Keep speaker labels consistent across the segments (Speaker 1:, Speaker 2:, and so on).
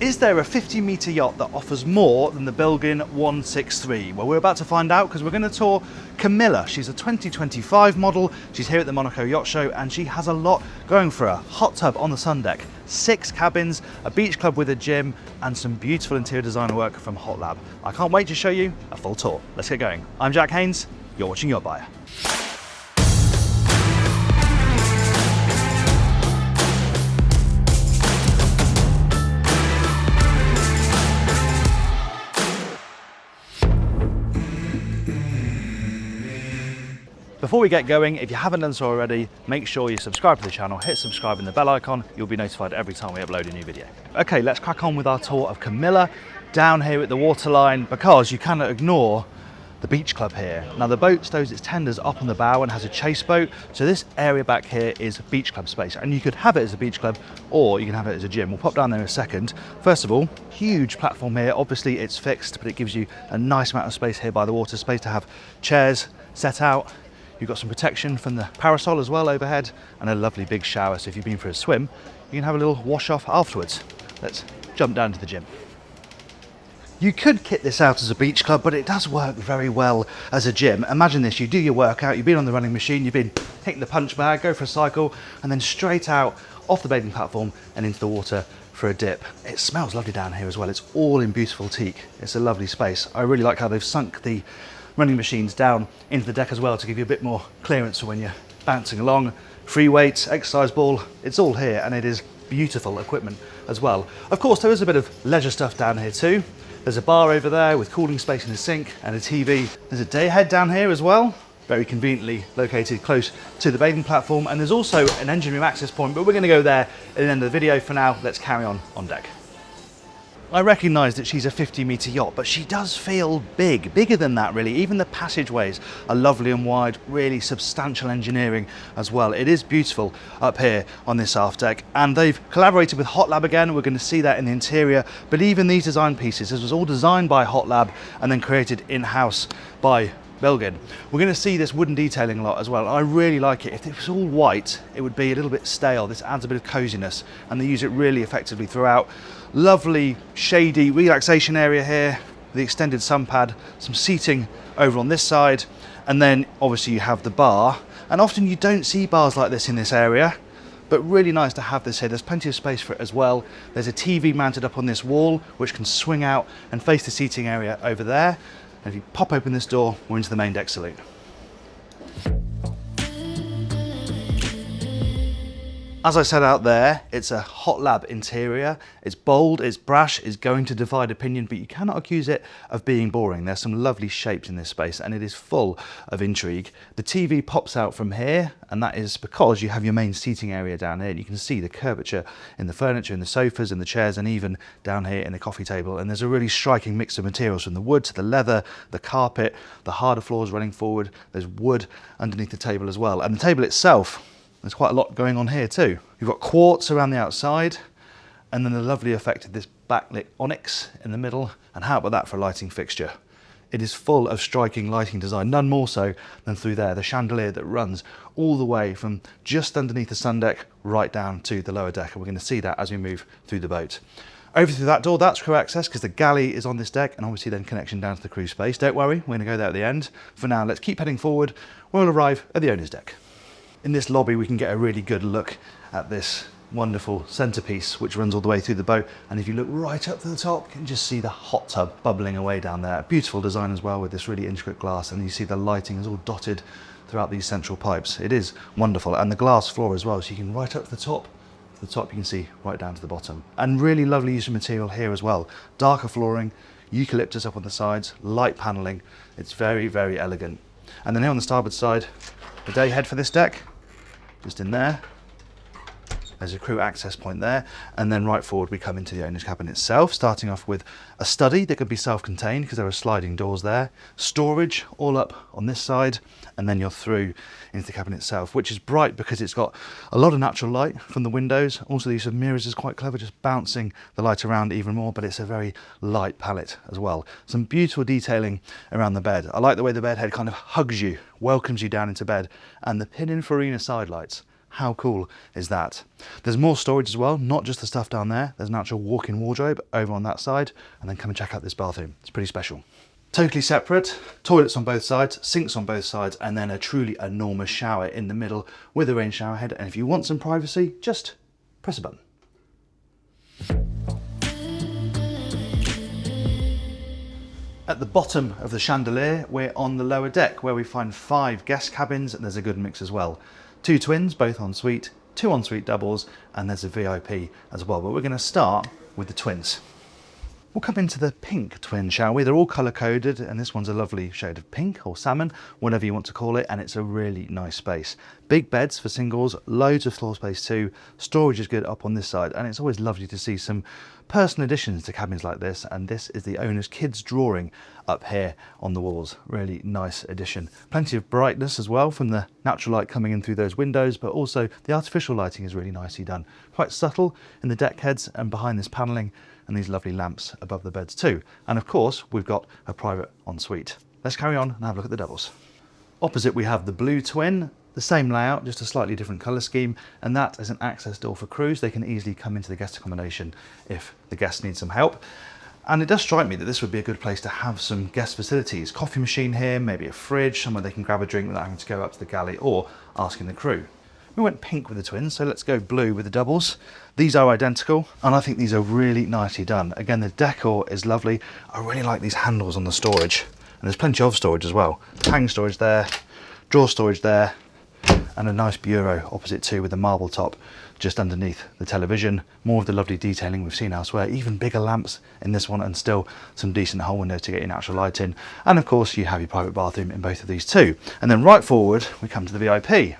Speaker 1: Is there a 50-metre yacht that offers more than the Bilgin 163? Well, we're about to find out because we're going to tour Camila. She's a 2025 model. She's here at the Monaco Yacht Show and she has a lot going for her. Hot tub on the sun deck, 6 cabins, a beach club with a gym, and some beautiful interior design work from Hot Lab. I can't wait to show you a full tour. Let's get going. I'm Jack Haines. You're watching YachtBuyer. Before we get going, if you haven't done so already, make sure you subscribe to the channel, hit subscribe and the bell icon. You'll be notified every time we upload a new video. Okay, let's crack on with our tour of Camila down here at the waterline, because you cannot ignore the beach club here. Now the boat stows its tenders up on the bow and has a chase boat, so this area back here is beach club space, and you could have it as a beach club or you can have it as a gym. We'll pop down there in a second. First of all, huge platform here. Obviously it's fixed, but it gives you a nice amount of space here by the water, space to have chairs set out. You've got some protection from the parasol as well overhead, and a lovely big shower, so if you've been for a swim, you can have a little wash off afterwards. Let's jump down to the gym. You could kit this out as a beach club, but it does work very well as a gym. Imagine this, you do your workout, you've been on the running machine, you've been hitting the punch bag, go for a cycle, and then straight out off the bathing platform and into the water for a dip. It smells lovely down here as well. It's all in beautiful teak. It's a lovely space. I really like how they've sunk the running machines down into the deck as well to give you a bit more clearance for when you're bouncing along. Free weights, exercise ball, it's all here, and it is beautiful equipment as well. Of course, there is a bit of leisure stuff down here too. There's a bar over there with cooling space in the sink and a TV. There's a dayhead down here as well, very conveniently located close to the bathing platform, and there's also an engine room access point, but we're going to go there at the end of the video. For now, let's carry on deck. I recognise that she's a 50-metre yacht, but she does feel big, bigger than that really. Even the passageways are lovely and wide, really substantial engineering as well. It is beautiful up here on this aft deck, and they've collaborated with Hot Lab again. We're going to see that in the interior, but even these design pieces, this was all designed by Hot Lab and then created in-house by Bilgin. We're going to see this wooden detailing a lot as well. I really like it. If it was all white, it would be a little bit stale. This adds a bit of coziness, and they use it really effectively throughout. Lovely shady relaxation area here, the extended sun pad, some seating over on this side, and then obviously you have the bar. And often you don't see bars like this in this area, but really nice to have this here. There's plenty of space for it as well. There's a TV mounted up on this wall which can swing out and face the seating area over there. And if you pop open this door, we're into the main deck saloon. As I said out there, it's a Hot Lab interior. It's bold, it's brash, it's going to divide opinion, but you cannot accuse it of being boring. There's some lovely shapes in this space, and it is full of intrigue. The TV pops out from here, and that is because you have your main seating area down here. And you can see the curvature in the furniture, in the sofas, in the chairs, and even down here in the coffee table. And there's a really striking mix of materials, from the wood to the leather, the carpet, the harder floors running forward. There's wood underneath the table as well. And the table itself, there's quite a lot going on here too. You've got quartz around the outside, and then the lovely effect of this backlit onyx in the middle. And how about that for a lighting fixture? It is full of striking lighting design, none more so than through there. The chandelier that runs all the way from just underneath the sun deck right down to the lower deck. And we're going to see that as we move through the boat. Over through that door, that's crew access, because the galley is on this deck, and obviously then connection down to the crew space. Don't worry, we're going to go there at the end. For now, let's keep heading forward. We'll arrive at the owner's deck. In this lobby, we can get a really good look at this wonderful centerpiece which runs all the way through the boat, and if you look right up to the top, you can just see the hot tub bubbling away down there. Beautiful design as well, with this really intricate glass, and you see the lighting is all dotted throughout these central pipes. It is wonderful, and the glass floor as well, so you can right up to the top. The top you can see right down to the bottom, and really lovely use of material here as well. Darker flooring, eucalyptus up on the sides, light paneling. It's very, very elegant. And then here on the starboard side, the dayhead for this deck, just in there. There's a crew access point there, and then right forward we come into the owner's cabin itself, starting off with a study that can be self-contained because there are sliding doors there, storage all up on this side, and then you're through into the cabin itself, which is bright because it's got a lot of natural light from the windows. Also the use of mirrors is quite clever, just bouncing the light around even more, but it's a very light palette as well. Some beautiful detailing around the bed. I like the way the bed head kind of hugs you, welcomes you down into bed, and the Pininfarina side lights. How cool is that? There's more storage as well, not just the stuff down there. There's an actual walk-in wardrobe over on that side, and then come and check out this bathroom. It's pretty special. Totally separate, toilets on both sides, sinks on both sides, and then a truly enormous shower in the middle with a rain shower head. And if you want some privacy, just press a button. At the bottom of the chandelier, we're on the lower deck where we find 5 guest cabins, and there's a good mix as well. 2 twins, both ensuite, 2 ensuite doubles, and there's a VIP as well. But we're going to start with the twins. We'll come into the pink twin, shall we? They're all colour coded, and this one's a lovely shade of pink or salmon, whatever you want to call it, and it's a really nice space. Big beds for singles, loads of floor space too. Storage is good up on this side, and it's always lovely to see some personal additions to cabins like this, and this is the owner's kids drawing up here on the walls. Really nice addition. Plenty of brightness as well from the natural light coming in through those windows, but also the artificial lighting is really nicely done. Quite subtle in the deck heads and behind this panelling, and these lovely lamps above the beds too. And of course, we've got a private ensuite. Let's carry on and have a look at the doubles. Opposite we have the blue twin, the same layout, just a slightly different colour scheme, and that is an access door for crews. They can easily come into the guest accommodation if the guests need some help. And it does strike me that this would be a good place to have some guest facilities. Coffee machine here, maybe a fridge, somewhere they can grab a drink without having to go up to the galley or asking the crew. We went pink with the twins, so let's go blue with the doubles. These are identical, and I think these are really nicely done. Again, the decor is lovely. I really like these handles on the storage, and there's plenty of storage as well. Hang storage there, drawer storage there, and a nice bureau opposite too with a marble top just underneath the television. More of the lovely detailing we've seen elsewhere, even bigger lamps in this one, and still some decent whole windows to get your natural light in. And of course, you have your private bathroom in both of these too. And then right forward, we come to the VIP.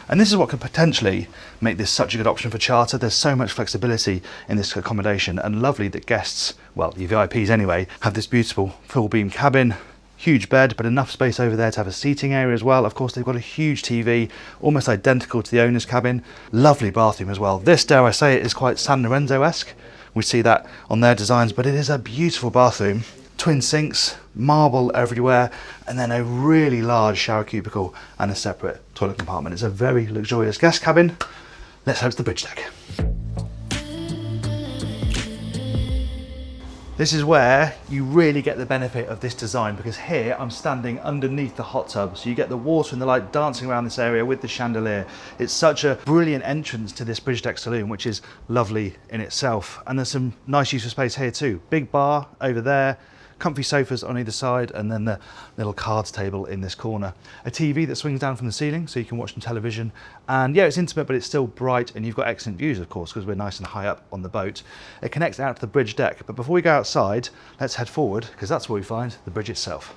Speaker 1: And this is what could potentially make this such a good option for charter. There's so much flexibility in this accommodation, and lovely that guests, well, your VIPs anyway, have this beautiful full beam cabin, huge bed, but enough space over there to have a seating area as well. Of course, they've got a huge TV, almost identical to the owner's cabin. Lovely bathroom as well. This, dare I say it, is quite San Lorenzo-esque. We see that on their designs, but it is a beautiful bathroom. Twin sinks, marble everywhere, and then a really large shower cubicle and a separate toilet compartment. It's a very luxurious guest cabin. Let's head to the bridge deck. This is where you really get the benefit of this design, because here I'm standing underneath the hot tub, so you get the water and the light dancing around this area with the chandelier. It's such a brilliant entrance to this bridge deck saloon, which is lovely in itself. And there's some nice use of space here too. Big bar over there, comfy sofas on either side, and then the little cards table in this corner. A TV that swings down from the ceiling so you can watch some television. And yeah, it's intimate, but it's still bright, and you've got excellent views, of course, because we're nice and high up on the boat. It connects out to the bridge deck, but before we go outside, let's head forward, because that's where we find the bridge itself.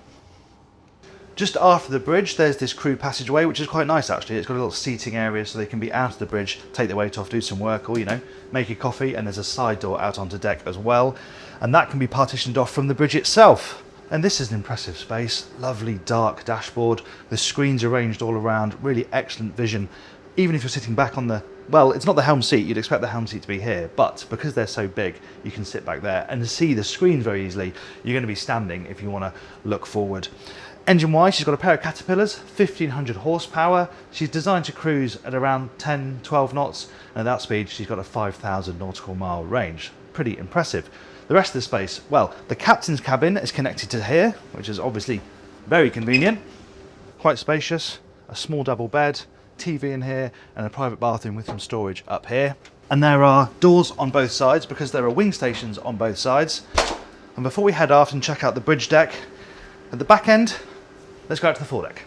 Speaker 1: Just after the bridge, there's this crew passageway, which is quite nice actually. It's got a little seating area so they can be out of the bridge, take their weight off, do some work, or, you know, make a coffee. And there's a side door out onto deck as well. And that can be partitioned off from the bridge itself. And this is an impressive space. Lovely dark dashboard. The screens arranged all around. Really excellent vision. Even if you're sitting back on the, well, it's not the helm seat. You'd expect the helm seat to be here. But because they're so big, you can sit back there and see the screens very easily. You're going to be standing if you want to look forward. Engine-wise, she's got a pair of Caterpillars, 1500 horsepower. She's designed to cruise at around 10, 12 knots. And at that speed, she's got a 5,000 nautical mile range. Pretty impressive. The rest of the space, well, the captain's cabin is connected to here, which is obviously very convenient. Quite spacious, a small double bed, TV in here, and a private bathroom with some storage up here. And there are doors on both sides because there are wing stations on both sides. And before we head aft and check out the bridge deck, at the back end, let's go out to the foredeck.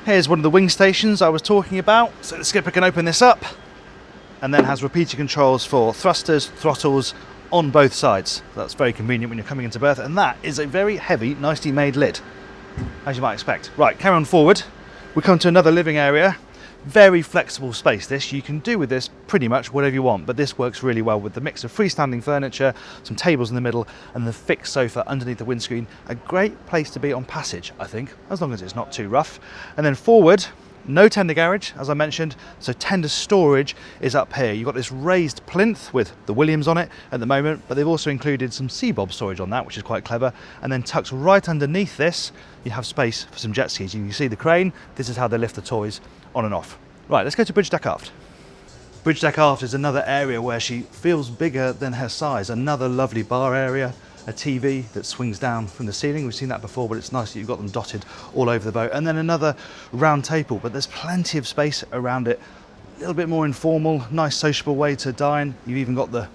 Speaker 1: Here's one of the wing stations I was talking about. So the skipper can open this up, and then has repeater controls for thrusters, throttles on both sides. That's very convenient when you're coming into berth, and that is a very heavy, nicely made lid, as you might expect. Right, carry on forward. We come to another living area. Very flexible space this. You can do with this pretty much whatever you want, but this works really well with the mix of freestanding furniture, some tables in the middle, and the fixed sofa underneath the windscreen. A great place to be on passage, I think, as long as it's not too rough. And then forward, no tender garage, as I mentioned, so tender storage is up here. You've got this raised plinth with the Williams on it at the moment, but they've also included some Seabob storage on that, which is quite clever. And then tucked right underneath this, you have space for some jet skis. You can see the crane. This is how they lift the toys on and off. Right, let's go to Deck Aft. Deck Aft is another area where she feels bigger than her size. Another lovely bar area, a TV that swings down from the ceiling. We've seen that before, but it's nice that you've got them dotted all over the boat. And then another round table, but there's plenty of space around it. A little bit more informal, nice sociable way to dine. You've even got the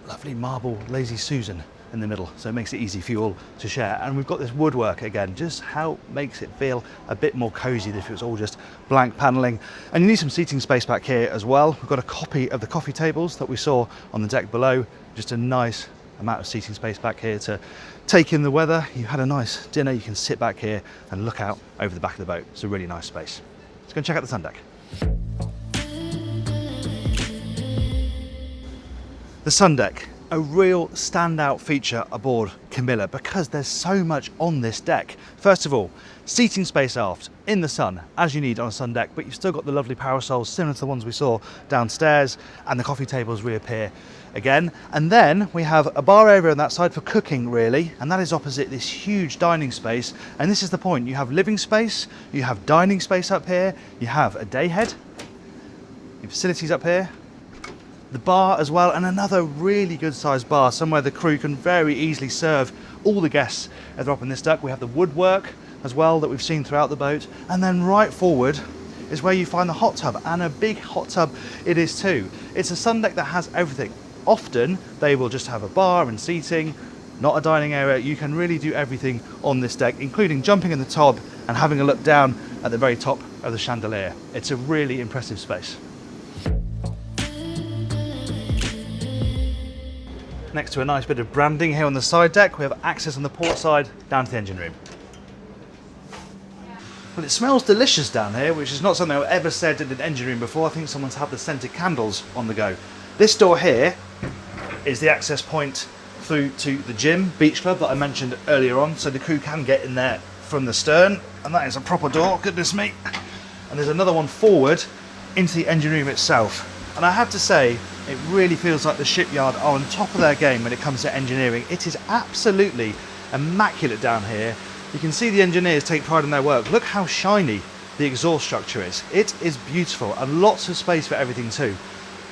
Speaker 1: lovely marble Lazy Susan in the middle, so it makes it easy for you all to share. And we've got this woodwork again, just how makes it feel a bit more cozy than if it was all just blank paneling. And you need some seating space back here as well. We've got a copy of the coffee tables that we saw on the deck below. Just a nice amount of seating space back here to take in the weather. You had a nice dinner, you can sit back here and look out over the back of the boat. It's a really nice space. Let's go and check out the sun deck. The sun deck, a real standout feature aboard Camila because there's so much on this deck. First of all, seating space aft in the sun as you need on a sun deck, but you've still got the lovely parasols similar to the ones we saw downstairs, and the coffee tables reappear again. And then we have a bar area on that side for cooking really, and that is opposite this huge dining space. And this is the point, you have living space, you have dining space up here, you have a dayhead, your facilities up here, the bar as well, and another really good sized bar, somewhere the crew can very easily serve all the guests as they're up on this deck. We have the woodwork as well that we've seen throughout the boat, and then right forward is where you find the hot tub, and a big hot tub it is too. It's a sun deck that has everything. Often they will just have a bar and seating, not a dining area. You can really do everything on this deck, including jumping in the tub and having a look down at the very top of the chandelier. It's a really impressive space. Next to a nice bit of branding here on the side deck, we have access on the port side down to the engine room. Well, it smells delicious down here, which is not something I've ever said in an engine room before. I think someone's had the scented candles on the go. This door here is the access point through to the gym, beach club that I mentioned earlier on, so the crew can get in there from the stern, and that is a proper door, goodness me. And there's another one forward into the engine room itself. And I have to say, it really feels like the shipyard are on top of their game when it comes to engineering. It is absolutely immaculate down here. You can see the engineers take pride in their work. Look how shiny the exhaust structure is. It is beautiful, and lots of space for everything too.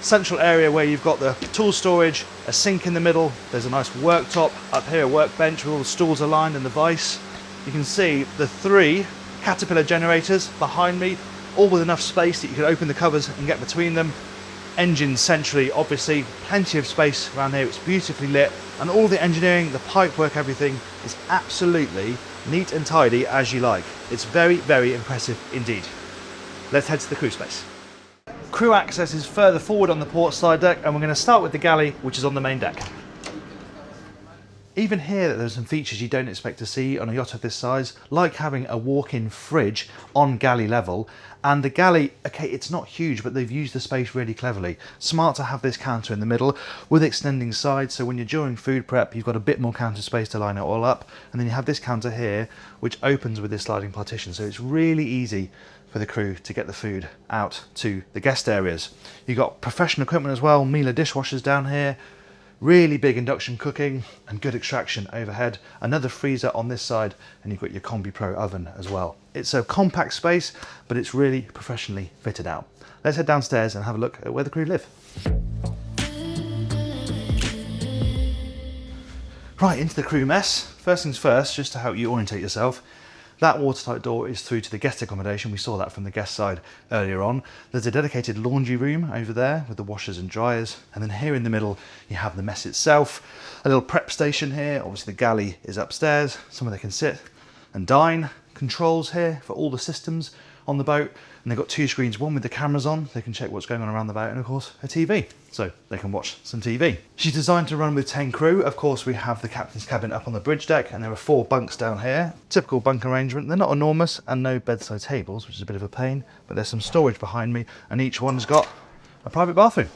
Speaker 1: Central area where you've got the tool storage, a sink in the middle, there's a nice worktop up here, a workbench with all the stools aligned and the vise. You can see the 3 Caterpillar generators behind me, all with enough space that you can open the covers and get between them. Engines centrally, obviously, plenty of space around here. It's beautifully lit, and all the engineering, the pipe work, everything is absolutely neat and tidy as you like. It's very, very impressive indeed. Let's head to the crew space. Crew access is further forward on the port side deck, and we're going to start with the galley, which is on the main deck. Even here, there's some features you don't expect to see on a yacht of this size, like having a walk-in fridge on galley level. And the galley, okay, it's not huge, but they've used the space really cleverly. Smart to have this counter in the middle with extending sides, so when you're during food prep, you've got a bit more counter space to line it all up. And then you have this counter here, which opens with this sliding partition, so it's really easy for the crew to get the food out to the guest areas. You've got professional equipment as well, Miele dishwashers down here, really big induction cooking and good extraction overhead. Another freezer on this side, and you've got your Combi Pro oven as well. It's a compact space, but it's really professionally fitted out. Let's head downstairs and have a look at where the crew live. Right, into the crew mess. First things first, just to help you orientate yourself, that watertight door is through to the guest accommodation. We saw that from the guest side earlier on. There's a dedicated laundry room over there with the washers and dryers. And then here in the middle, you have the mess itself. A little prep station here. Obviously the galley is upstairs, somewhere they can sit and dine. Controls here for all the systems on the boat. And they've got 2 screens, one with the cameras on, they can check what's going on around the boat, and of course a TV, so they can watch some TV. She's designed to run with 10 crew. Of course we have the captain's cabin up on the bridge deck, and there are 4 bunks down here. Typical bunk arrangement. They're not enormous, and no bedside tables, which is a bit of a pain, but there's some storage behind me, and each one's got a private bathroom.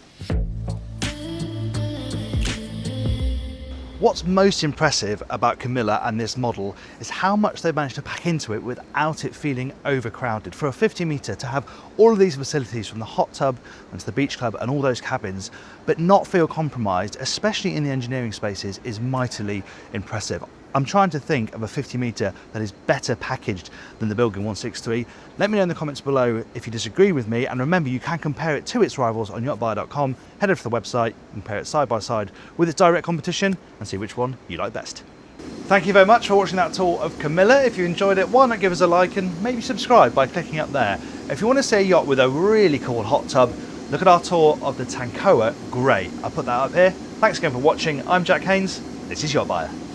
Speaker 1: What's most impressive about Camila and this model is how much they managed to pack into it without it feeling overcrowded. For a 50 metre to have all of these facilities, from the hot tub and to the beach club and all those cabins, but not feel compromised, especially in the engineering spaces, is mightily impressive. I'm trying to think of a 50 metre that is better packaged than the Bilgin 163. Let me know in the comments below if you disagree with me, and remember you can compare it to its rivals on yachtbuyer.com. Head over to the website, compare it side by side with its direct competition and see which one you like best. Thank you very much for watching that tour of Camila. If you enjoyed it, why not give us a like and maybe subscribe by clicking up there. If you want to see a yacht with a really cool hot tub, look at our tour of the Tankoa Grey. I'll put that up here. Thanks again for watching. I'm Jack Haines. This is YachtBuyer.